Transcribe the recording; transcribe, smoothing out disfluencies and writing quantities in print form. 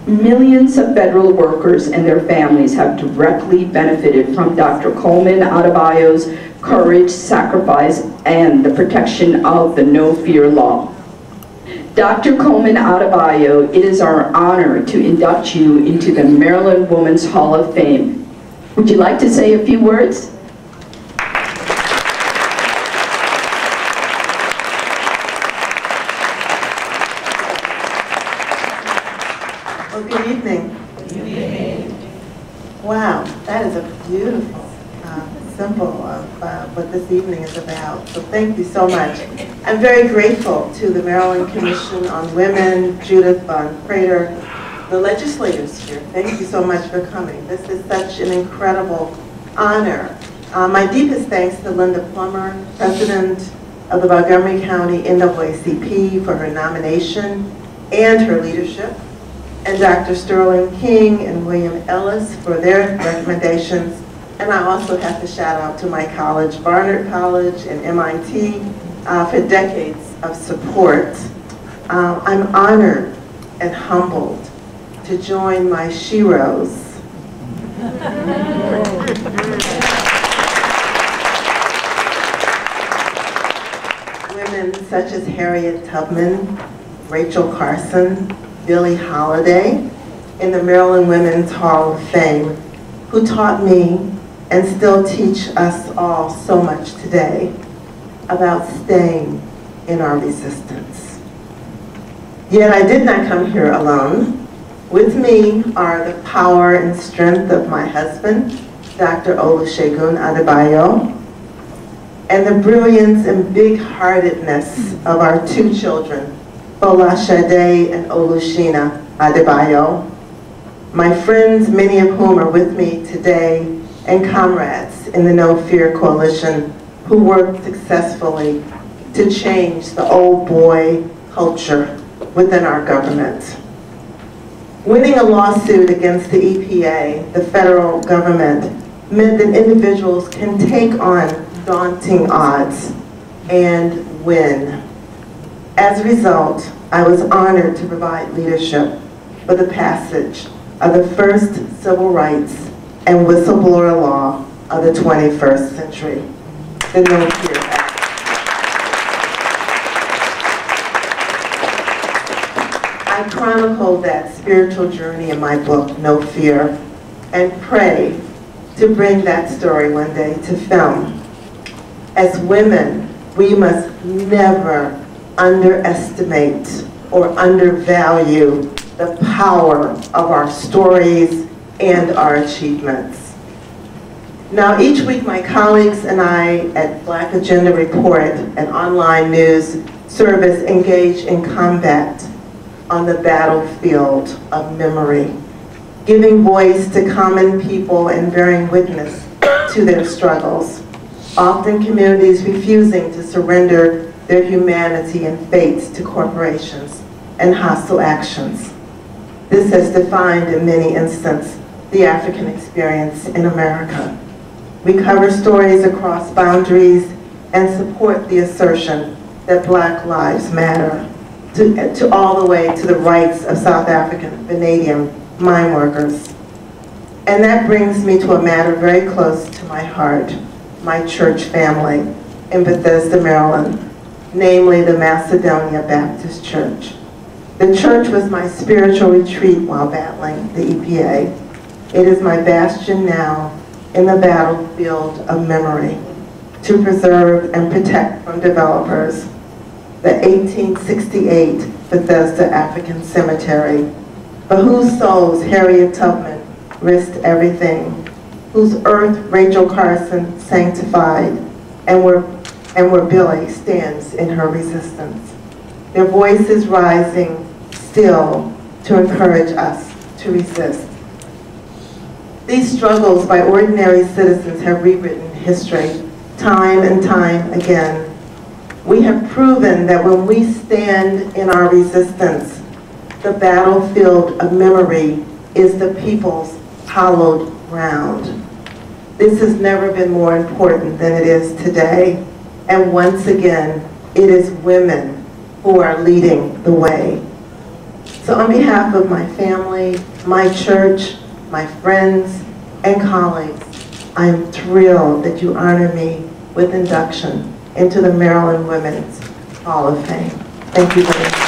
Millions of federal workers and their families have directly benefited from Dr. Coleman Adebayo's courage, sacrifice, and the protection of the No Fear law. Dr. Coleman Adebayo, it is our honor to induct you into the Maryland Women's Hall of Fame. Would you like to say a few words? Well, good evening. Good evening. Wow, that is a beautiful symbol of what this evening is about. So thank you so much. I'm very grateful to the Maryland Commission on Women, Judith Von Prater, the legislators here. Thank you so much for coming. This is such an incredible honor. My deepest thanks to Linda Plummer, President of the Montgomery County NAACP, for her nomination and her leadership, and Dr. Sterling King and William Ellis for their recommendations. And I also have to shout out to my college, Barnard College and MIT, for decades of support. I'm honored and humbled to join my sheroes. Women such as Harriet Tubman, Rachel Carson, Billie Holiday in the Maryland Women's Hall of Fame, who taught me and still teach us all so much today about staying in our resistance. Yet I did not come here alone. With me are the power and strength of my husband, Dr. Olusegun Adebayo, and the brilliance and big-heartedness of our two children, Bolashade and Olushina Adebayo. My friends, many of whom are with me today, and comrades in the No Fear Coalition who worked successfully to change the old boy culture within our government. Winning a lawsuit against the EPA, the federal government, meant that individuals can take on daunting odds and win. As a result, I was honored to provide leadership for the passage of the first civil rights and whistleblower law of the 21st century, the No Fear Act. I chronicled that spiritual journey in my book, No Fear, and pray to bring that story one day to film. As women, we must never underestimate or undervalue the power of our stories and our achievements. Now, each week my colleagues and I at Black Agenda Report, an online news service, engage in combat on the battlefield of memory, giving voice to common people and bearing witness to their struggles, often communities refusing to surrender their humanity and fates to corporations and hostile actions. This has defined, in many instances, the African experience in America. We cover stories across boundaries and support the assertion that Black lives matter, to all the way to the rights of South African vanadium mine workers. And that brings me to a matter very close to my heart, my church family in Bethesda, Maryland, namely the Macedonia Baptist Church. The church was my spiritual retreat while battling the EPA. It is my bastion now in the battlefield of memory to preserve and protect from developers the 1868 Bethesda African Cemetery, for whose souls Harriet Tubman risked everything, whose earth Rachel Carson sanctified, and where Billie stands in her resistance. Their voices rising still to encourage us to resist. These struggles by ordinary citizens have rewritten history time and time again. We have proven that when we stand in our resistance, the battlefield of memory is the people's hallowed ground. This has never been more important than it is today. And once again, it is women who are leading the way. So on behalf of my family, my church, my friends, and colleagues, I am thrilled that you honor me with induction into the Maryland Women's Hall of Fame. Thank you very much.